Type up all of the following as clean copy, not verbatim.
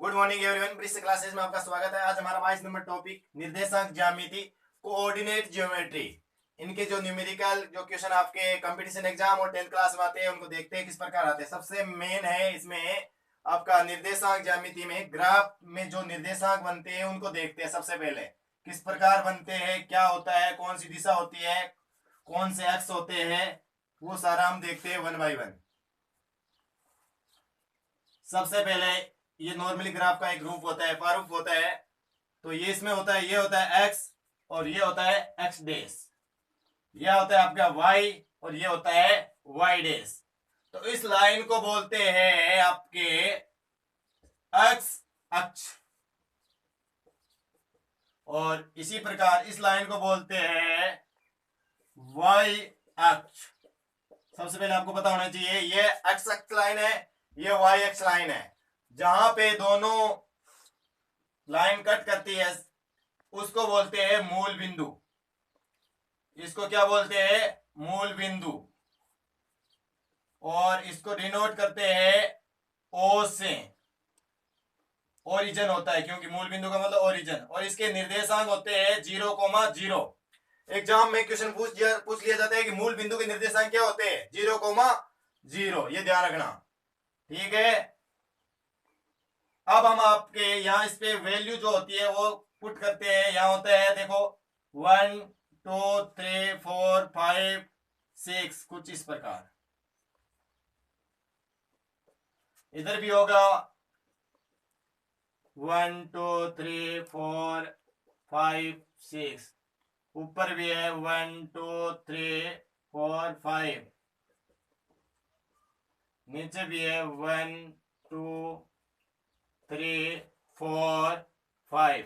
Good morning everyone, bridge classes में आपका स्वागत है। आज हमारा 22 नंबर टॉपिक निर्देशांक ज्यामिति, कोऑर्डिनेट ज्योमेट्री। इनके जो न्यूमेरिकल जो क्वेश्चन आपके कंपटीशन एग्जाम और 10th क्लास में आते हैं उनको देखते हैं किस प्रकार आते हैं। सबसे मेन है इसमें आपका निर्देशांक ज्यामिति में ग्राफ में जो निर्देशांक बनते हैं उनको देखते हैं। सबसे पहले किस प्रकार बनते हैं, क्या होता है, कौन सी दिशा होती है, कौन से एक्स होते हैं, वो सारा हम देखते हैं वन बाई वन। सबसे पहले ये नॉर्मली ग्राफ का एक रूप होता है, प्रारूप होता है। तो ये इसमें होता है, ये होता है एक्स और ये होता है एक्स डैश, यह होता है आपका वाई और ये होता है वाई डैश। तो इस लाइन को बोलते हैं आपके एक्स अक्ष और इसी प्रकार इस लाइन को बोलते हैं वाई अक्ष। सबसे पहले आपको पता होना चाहिए ये एक्स अक्ष लाइन है, ये वाई अक्ष लाइन है। जहां पे दोनों लाइन कट करती है उसको बोलते हैं मूल बिंदु। इसको क्या बोलते हैं? मूल बिंदु। और इसको डिनोट करते हैं ओ से। ओरिजिन होता है क्योंकि मूल बिंदु का मतलब ओरिजिन। और इसके निर्देशांक होते हैं 0,0। एग्जाम में क्वेश्चन पूछ लिया जाता है कि मूल बिंदु के निर्देशांक क्या होते हैं? 0,0। ये ध्यान रखना, ठीक है। अब हम आपके यहाँ इस पे वैल्यू जो होती है वो पुट करते हैं। यहाँ होता है देखो 1 2 3 4 5 6, कुछ इस प्रकार। इधर भी होगा 1 2 3 4 5 6, ऊपर भी है 1 2 3 4 5, नीचे भी है 1 2 3 4 5।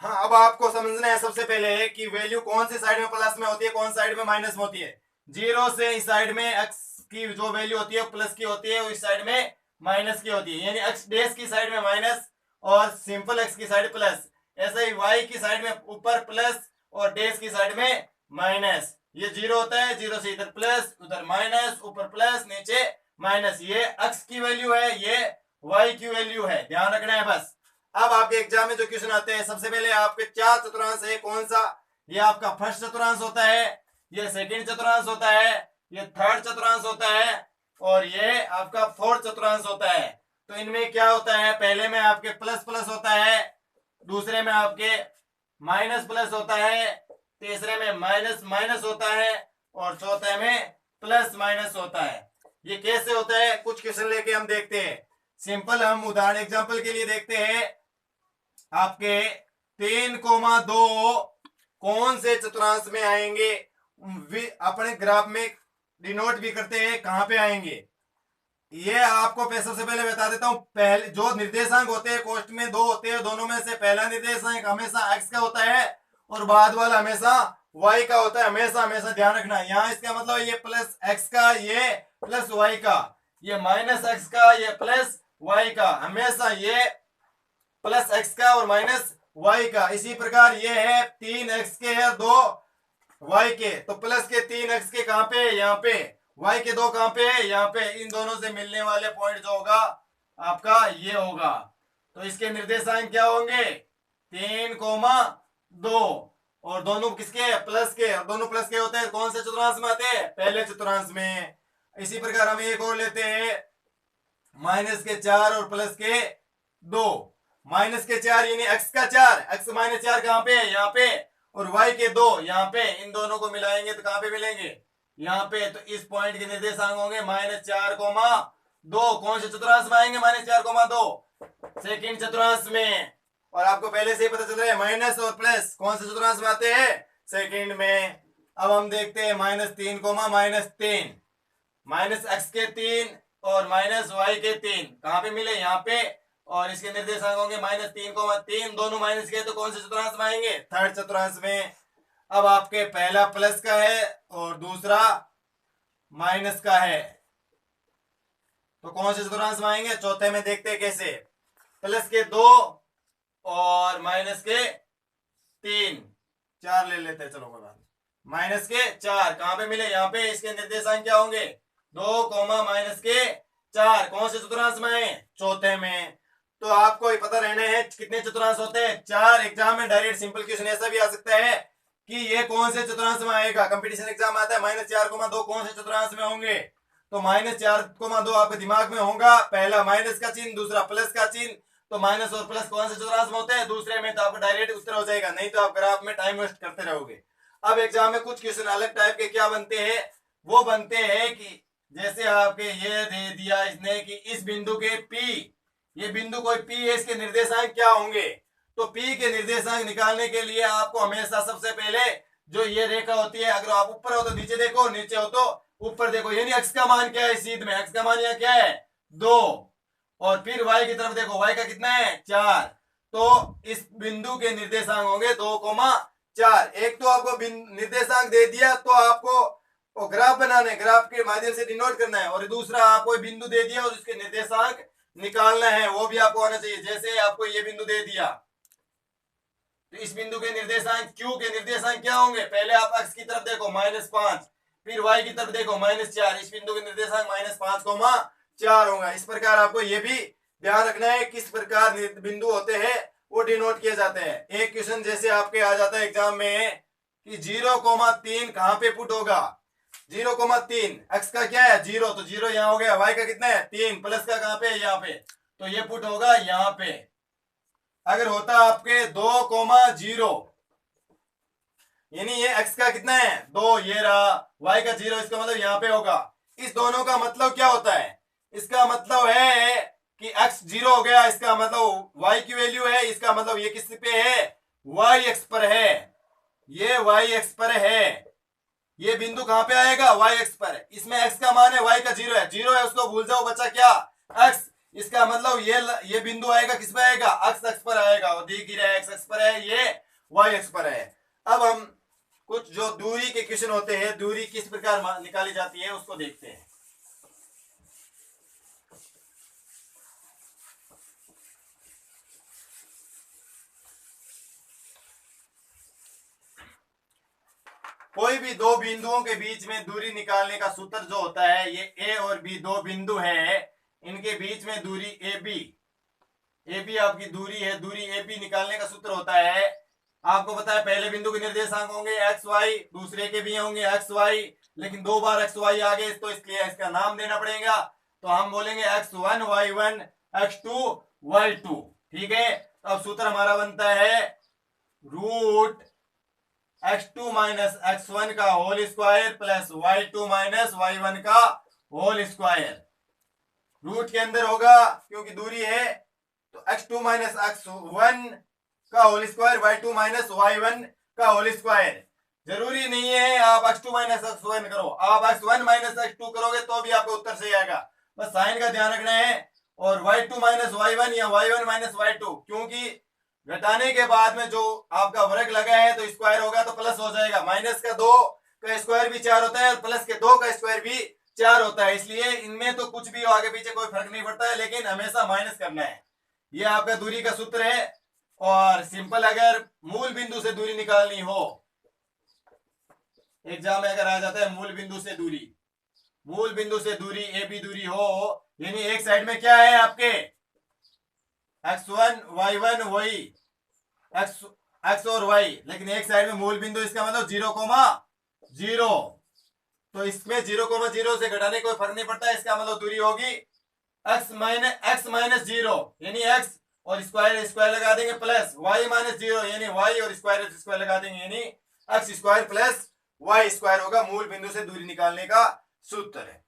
हाँ, अब आपको समझना है सबसे पहले कि वैल्यू कौन सी साइड में प्लस में होती है, कौन साइड में माइनस में होती है। 0 से इस साइड में एक्स की जो वैल्यू होती है प्लस की होती है, इस साइड में माइनस की होती है। यानी एक्स डैश की साइड में माइनस और सिंपल एक्स की साइड प्लस। ऐसा ही वाई की साइड में ऊपर प्लस और डैश की साइड में माइनस। ये 0 होता है, 0 से इधर प्लस उधर माइनस, ऊपर प्लस नीचे माइनस। ये एक्स की वैल्यू है, ये वाई की वैल्यू है, ध्यान रखना है बस। अब आपके एग्जाम में जो क्वेश्चन आते हैं सबसे पहले आपके 4 चतुर्थांश है। कौन सा? ये आपका फर्स्ट चतुर्थांश होता है, ये सेकंड चतुर्थांश होता है, ये थर्ड चतुर्थांश होता है और ये आपका फोर्थ चतुर्थांश होता है। तो इनमें क्या होता है? पहले में आपके प्लस प्लस होता है, दूसरे में आपके माइनस प्लस होता है, तीसरे में माइनस माइनस होता है और चौथे में प्लस माइनस होता है। ये कैसे होता है? कुछ क्वेश्चन लेके हम देखते हैं। सिंपल हम उदाहरण एग्जांपल के लिए देखते हैं। आपके 3,2 कौन से चतुर्थांश में आएंगे? अपने ग्राफ में डिनोट भी करते हैं कहां पे आएंगे। ये आपको सबसे पहले बता देता हूं। पहले जो निर्देशांक होते हैं कोष्ठ में 2 होते हैं, दोनों में से पहला निर्देशांक हमेशा एक्स का होता है और बाद वाला हमेशा वाई का होता है। हमेशा हमेशा ध्यान रखना। यहाँ इसका मतलब ये प्लस एक्स का, ये प्लस वाई का, ये माइनस एक्स का, ये प्लस वाई का। हमेशा ये प्लस एक्स का और माइनस वाई का। इसी प्रकार ये है 3x के है 2 वाई के, तो प्लस के 3x के कहां पे? यहाँ पे। वाई के 2 कहां पे? यहाँ पे। इन दोनों से मिलने वाले पॉइंट जो होगा आपका ये होगा। तो इसके निर्देशांक क्या होंगे? 3,2 और दोनों किसके? प्लस के। और दोनों प्लस के होते हैं कौन से चतुर्थांश में आते हैं? पहले चतुर्थांश में। इसी प्रकार हम एक और लेते हैं, माइनस के 4 और प्लस के 2। माइनस के 4 यानी एक्स का 4, एक्स माइनस 4 कहां पे? यहाँ पे। और वाई के 2 यहाँ पे। इन दोनों को मिलाएंगे तो कहां पे मिलेंगे? यहाँ पे। तो इस पॉइंट के निर्देशांक होंगे -4,2। कौन से चतुर्थांश में आएंगे -4,2? सेकंड चतुर्थांश में। और आपको पहले से ही पता चल रहा है माइनस और प्लस कौन से चतुर्थांश में आते हैं? सेकंड में। अब हम देखते हैं -3,-3, माइनस एक्स के 3 और माइनस वाई के 3 कहां पे मिले? यहाँ पे। और इसके निर्देशांक होंगे -3,3, दोनों माइनस के, तो कौन से चतुर्थांश में आएंगे? थर्ड चतुर्थांश में। अब आपके पहला प्लस का है और दूसरा माइनस का है, तो कौन से चतुर्थांश में आएंगे? चौथे में। देखते हैं कैसे। प्लस के 2 और माइनस के 3, 4 ले लेते हैं, चलो कोई बात। माइनस के 4 कहां पे मिले? यहाँ पे। इसके निर्देशांक क्या होंगे? 2, माइनस के 4 कौन से चतुर्थांश में है? चौथे में। तो आपको ये पता रहना है कितने चतुर्थांश होते हैं, 4। एग्जाम में डायरेक्ट सिंपल क्वेश्चन ऐसा भी आ सकता है कि ये कौन से चतुर्थांश में आएगा, कंपटीशन एग्जाम आता है -4,2 कौन से चतुर्थांश में होंगे, तो -4,2 आपके दिमाग में होगा, पहला माइनस का चिन्ह, दूसरा प्लस का चिन्ह, तो माइनस और प्लस कौन से चतुर्थांश में होते हैं, दूसरे में, तो आपका डायरेक्ट उत्तर हो जाएगा, नहीं तो आप ग्राफ में टाइम वेस्ट करते रहोगे। अब एग्जाम में कुछ क्वेश्चन अलग टाइप के क्या बनते हैं, वो बनते हैं कि जैसे आपके ये दे दिया इसने कि इस बिंदु के P, ये बिंदु कोई P है, इसके निर्देशांक क्या होंगे, तो P के निर्देशांक निकालने के लिए आपको हमेशा सबसे पहले जो ये रेखा होती है, अगर आप ऊपर हो तो नीचे देखो, नीचे हो तो ऊपर देखो, यानी x का मान क्या है सीध में, x का मान यहाँ क्या है 2, और फिर y की तरफ देखो, y का कितना है 4, तो इस बिंदु के निर्देशांक होंगे 2,4। एक तो आपको निर्देशांक दे दिया तो आपको ग्राफ बनाना है, ग्राफ के माध्यम से डिनोट करना है, और दूसरा आपको बिंदु दे दिया और उसके निर्देशांक निकालना है, वो भी आपको आना चाहिए। जैसे आपको ये बिंदु दे दिया तो इस बिंदु के निर्देशांक q के निर्देशांक क्या होंगे, पहले आप x की तरफ देखो -5, फिर y की तरफ देखो -4, इस बिंदु के निर्देशांक -5,4 होगा। इस प्रकार आपको ये भी ध्यान रखना है किस प्रकार बिंदु होते हैं वो डिनोट किए जाते हैं। एक क्वेश्चन जैसे आपके आ जाता है एग्जाम में कि 0,3 कहां पे पुट होगा, 0,3 x का क्या है 0, तो 0 यहाँ हो गया, y का कितना है 3, प्लस का कहां पे है यहाँ पे, तो ये पुट होगा यहाँ पे। अगर होता आपके 2,0 यानी ये x का कितना है 2, ये रहा, y का 0, इसका मतलब यहाँ पे होगा। इस दोनों का मतलब क्या होता है, इसका मतलब है कि x 0 हो गया, इसका मतलब y की वैल्यू है, इसका मतलब ये किस पे है y x पर है, ये y x पर है, ये बिंदु कहां पे आएगा y x पर, इसमें x का मान है, y का 0 है, 0 है उसको भूल जाओ, बचा क्या x, इसका मतलब ये बिंदु आएगा किस पे आएगा x अक्ष पर आएगा, और दिख ही रहा है x अक्ष पर है, ये y अक्ष पर है। अब हम कुछ जो दूरी के क्वेश्चन होते हैं, दूरी किस प्रकार निकाली जाती है उसको देखते हैं। कोई भी दो बिंदुओं के बीच में दूरी निकालने का सूत्र जो होता है, ये a और b दो बिंदु है, इनके बीच में दूरी AB आपकी दूरी है, दूरी AB निकालने का सूत्र होता है, आपको पता है पहले बिंदु के निर्देशांक होंगे x y, दूसरे के भी होंगे x y, लेकिन 2 बार x y आ गए तो इसलिए इसका नाम देना पड़ेगा, तो हम बोलेंगे x1 y1 x2 y2, ठीक है। अब सूत्र हमारा बनता है रूट x2 माइनस x1 का whole square plus y2 minus y1 का होल स्क्वायर, रूट के अंदर होगा क्योंकि दूरी है, तो x2 माइनस x1 का whole square y2 minus y1 का होल स्क्वायर। जरूरी नहीं है आप x2 माइनस x1 करो, आप x1 माइनस x2 करोगे तो भी आपका उत्तर सही आएगा, बस साइन का ध्यान रखना है। और y2 माइनस y1 या y1 माइनस y2, क्योंकि घटाने के बाद में जो आपका वर्ग लगा है तो स्क्वायर होगा तो प्लस हो जाएगा, माइनस का 2 का स्क्वायर भी 4 होता है और प्लस के 2 का स्क्वायर भी 4 होता है, इसलिए इनमें तो कुछ भी हो आगे पीछे कोई फर्क नहीं पड़ता है, लेकिन हमेशा माइनस करना है। ये आपका दूरी का सूत्र है। और सिंपल अगर मूल बिंदु से दूरी निकालनी हो, एग्जाम में अगर आ जाता है मूल बिंदु से दूरी AB दूरी हो, यानी एक साइड में क्या है आपके x1 y1 वही x और y, लेकिन एक साइड में मूल बिंदु, इसका मतलब 0,0, तो इसमें 0,0 से घटाने कोई फर्क नहीं पड़ता है, इसका मतलब दूरी होगी x माइनस 0 यानी x और स्क्वायर लगा देंगे प्लस y माइनस 0 यानी y और स्क्वायर लगा देंगे, यानी x square plus y square होगा मूल बिंदु से दूरी निकालने का सूत्र है,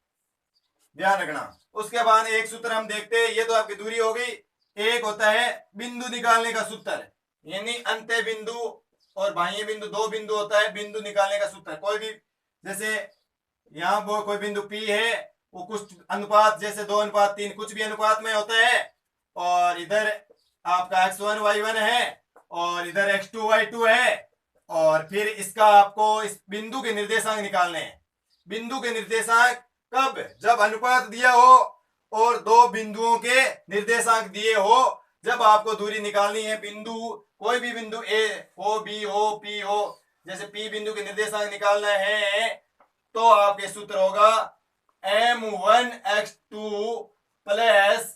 ध्यान रखना। उसके बाद एक सूत्र हम देखते हैं, ये तो आपकी दूरी हो गई, एक होता है बिंदु निकालने का सूत्र, यानी अंत्य बिंदु और बाह्य बिंदु, दो बिंदु होता है बिंदु निकालने का सूत्र। कोई भी जैसे यहाँ वो कोई बिंदु P है, वो कुछ अनुपात जैसे 2:3 कुछ भी अनुपात में होता है, और इधर आपका x1 y1 है और इधर x2 y2 है, और फिर इसका आपको इस बिंदु के निर्देशांक निकालने हैं। बिंदु के निर्देशांक कब, जब अनुपात दिया हो और दो बिंदुओं के निर्देशांक दिए हो, जब आपको दूरी निकालनी है, बिंदु कोई भी बिंदु A हो B हो P हो, जैसे P बिंदु के निर्देशांक निकालना है तो आपके सूत्र होगा m1 x2 plus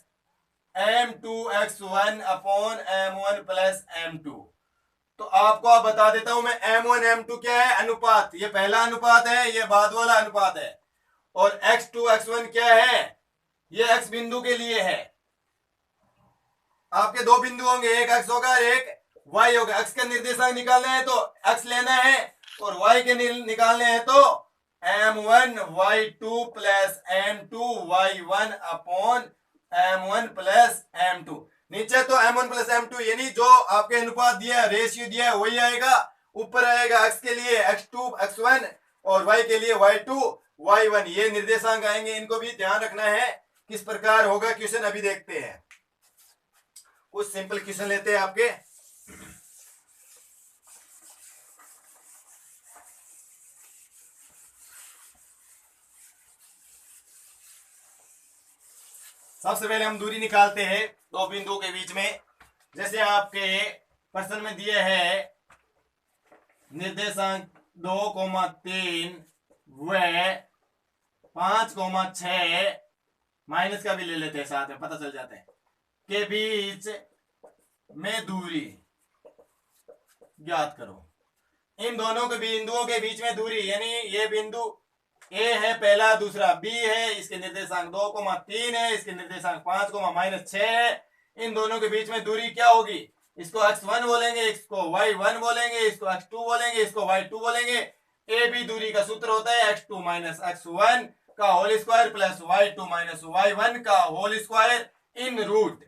m2x1 upon m1 plus m2। तो आपको आप बता देता हूं मैं, m1 m2 क्या है? अनुपात। ये पहला अनुपात है, ये बाद वाला अनुपात है। और x2 x1 क्या है? ये x बिंदु के लिए है। आपके दो बिंदु होंगे, एक x होगा और एक y होगा। x का निर्देशांक निकालना है तो x लेना है, और y के निकालने हैं तो m1 y2 plus m2 y1 upon m1 plus m2। नीचे तो m1 प्लस m2 यानी जो आपके अनुपात दिया है, रेशियो दिया है, वही आएगा। ऊपर आएगा x के लिए x2 x1 और y के लिए y2 y1। ये निर्देशांक आएंगे, इनको भी ध्यान रखना है। किस प्रकार होगा क्वेश्चन अभी देखते हैं। कुछ सिंपल क्वेश्चन लेते हैं आपके। सबसे पहले हम दूरी निकालते हैं दो बिंदुओं के बीच में। जैसे आपके प्रश्न में दिए है निर्देशांक 2,3 व 5,6 माइनस का भी ले लेते हैं साथ में, पता चल जाता है, के बीच में दूरी ज्ञात करो। इन दोनों के बिंदुओं के बीच में दूरी, यानी ये बिंदु A है पहला, दूसरा B है, इसके निर्देशांक 2,3 है, इसके निर्देशांक 5,-6 है। इन दोनों के बीच में दूरी क्या होगी? इसको x1 बोलेंगे, इसको y1 बोलेंगे, इसको x2 बोलेंगे, इसको y2 बोलेंगे। AB दूरी का सूत्र होता है x2 माइनस x1 का whole square plus y2 minus y1 का होल स्क्वायर इन रूट।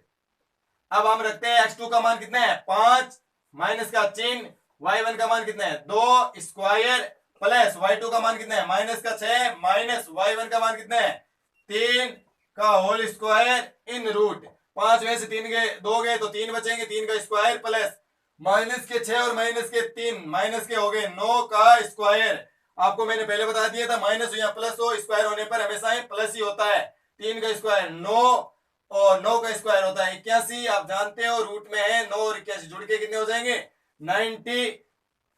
अब हम रखते हैं x2 का मान कितना है? 5, माइनस का चिन्ह, y1 का मान कितना है? 2 स्क्वायर प्लस y2 का मान कितना है? माइनस का 6, माइनस y1 का मान कितना है? 3 का होल स्क्वायर इन रूट। 5 में से 3 गए, 2 गए तो 3 बचेंगे, 3 का स्क्वायर प्लस माइनस के 6 और माइनस के 3, माइनस के हो गए 9 का स्क्वायर। आपको मैंने पहले बता दिया था, माइनस हो या प्लस हो, स्क्वायर होने पर हमेशा ही प्लस ही होता है। 3 का स्क्वायर 9 और 9 का स्क्वायर होता है 81। आप जानते हो रूट में है 9 और 81 जुड़ के कितने हो जाएंगे? 90।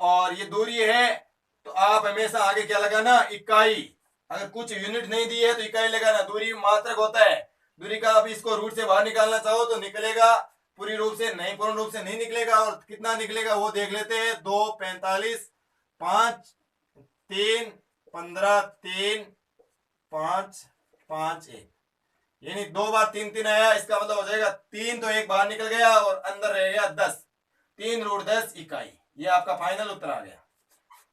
और ये दूरी है तो आप हमेशा आगे क्या लगाना? इकाई। अगर कुछ यूनिट नहीं दी है तो इकाई लगाना। दूरी मात्रक होता है। दूरी का आप इसको रूट से बाहर निकालना चाहो तो निकलेगा, पूरी रूप से नहीं, पूर्ण रूप से नहीं निकलेगा। और कितना निकलेगा वो देख लेते हैं। 2, 45, 5, 3, 15, 3, 5, 5, 1, यानी 2 बार 3 3 आया। इसका मतलब हो जाएगा 3 तो 1 बाहर निकल गया और अंदर रहेगा 10। 3 रूट 10 इकाई। ये आपका फाइनल उत्तर आ गया।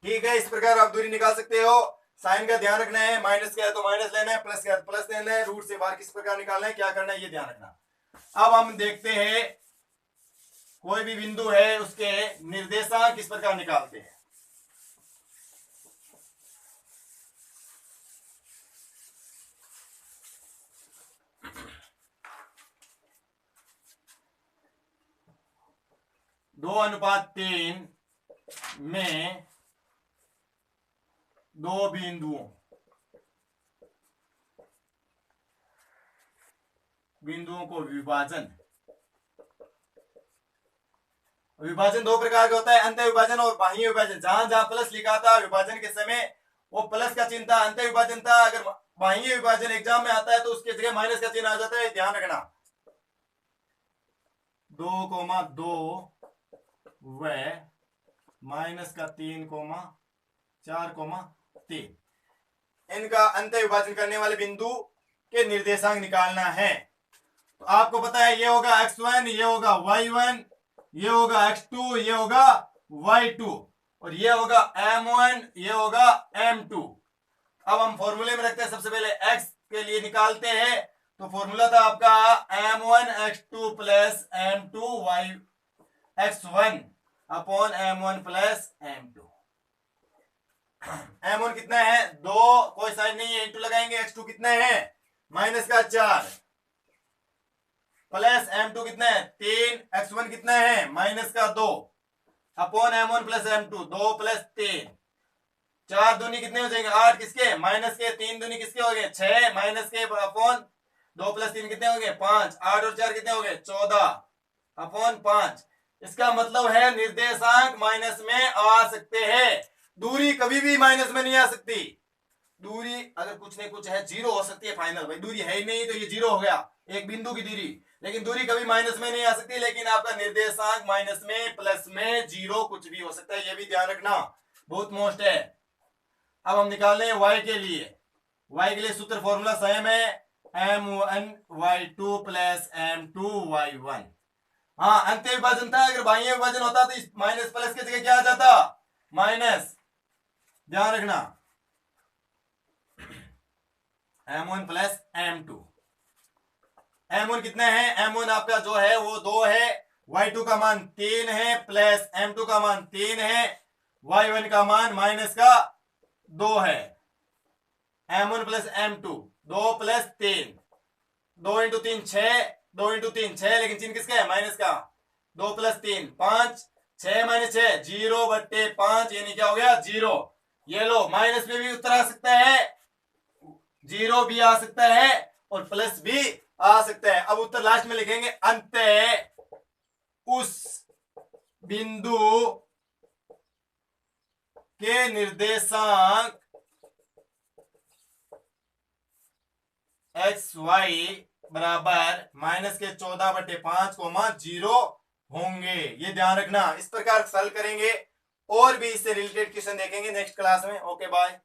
ठीक है, इस प्रकार आप दूरी निकाल सकते हो। साइन का ध्यान रखना है, माइनस का है तो माइनस लेना है, प्लस का है तो प्लस लेना है। रूट से बाहर किस प्रकार निकालना है, क्या करना है, ये ध्यान रखना। अब हम देखते हैं कोई भी बिंदु है उसके निर्देशांक किस प्रकार निकालते हैं। दो अनुपात 3 में दो बिंदुओं को विभाजन दो प्रकार का होता है, अंत विभाजन और बाह्य विभाजन। जहां जहां प्लस लिखा था विभाजन के समय वो प्लस का चिन्ह था, अंत विभाजन था। अगर बाह्य विभाजन एग्जाम में आता है तो उसके जगह माइनस का चिन्ह आ जाता है, ध्यान रखना। 2,2 व माइनस का 3,4,3, इनका अंत विभाजन करने वाले बिंदु के निर्देशांक निकालना है। तो आपको पता है ये होगा x1, ये होगा y1, ये होगा x2, ये होगा y2 और ये होगा m1, ये होगा m2। अब हम फॉर्मूले में रखते हैं। सबसे पहले x के लिए निकालते हैं तो फॉर्मूला था आपका m1 x2 plus m2 y x1 upon m1 plus m2। m1 कितना है? 2, कोई साइन नहीं है, इंटू लगाएंगे। x2 कितना है? माइनस का 4 प्लस m2 कितना है? 3, x1 कितना है? माइनस का 2 upon m1 plus m2। 2 plus 3, 4 दूनी कितने हो जाएंगे? 8 किसके? माइनस के। 3 दूनी किसके हो गए? 6 माइनस के अपॉन 2 प्लस 3 कितने हो गए? 5। 8 और 4 कितने हो गए? 14 अपॉन 5। इसका मतलब है निर्देशांक माइनस में आ सकते हैं। दूरी कभी भी माइनस में नहीं आ सकती। दूरी अगर कुछ नहीं कुछ है, जीरो हो सकती है फाइनल। भाई दूरी है ही नहीं तो ये जीरो हो गया, एक बिंदु की दूरी। लेकिन दूरी कभी माइनस में नहीं आ सकती, लेकिन आपका निर्देशांक माइनस में, प्लस में, जीरो कुछ भी हो सकता है, ये भी ध्यान रखना, बहुत मोस्ट है। अब हम निकाल रहे हैं y के लिए। y के लिए सूत्र फॉर्मूला सेम है, m1y2 प्लस m2y1। हाँ, अंत विभाजन था, अगर बाह्य विभाजन होता तो इस माइनस प्लस की जगह क्या आ जाता, माइनस। ध्यान रखना, m1 प्लस m2। m1 कितने हैं, m1 आपका जो है वो 2 है, y2 का मान 3 है, प्लस m2 का मान 3 है, y1 का मान माइनस का 2 है। m1 plus m2, 2 plus 3, 2 into 3 6, 2 into 3 6, लेकिन चिन्ह किसका है, माइनस का। 2 प्लस 3 5, 6 माइनस 6 0/5, यानी क्या हो गया, 0। ये लो, माइनस में भी उत्तर आ सकता है, 0 भी आ सकता है और प्लस भी आ सकता है। अब उत्तर लास्ट में लिखेंगे, अंततः उस बिंदु के निर्देशांक एक्स वाई बराबर माइनस के 14/5, 0 होंगे। ये ध्यान रखना, इस प्रकार सॉल्व करेंगे और भी इससे रिलेटेड क्वेश्चन देखेंगे नेक्स्ट क्लास में। Okay bye.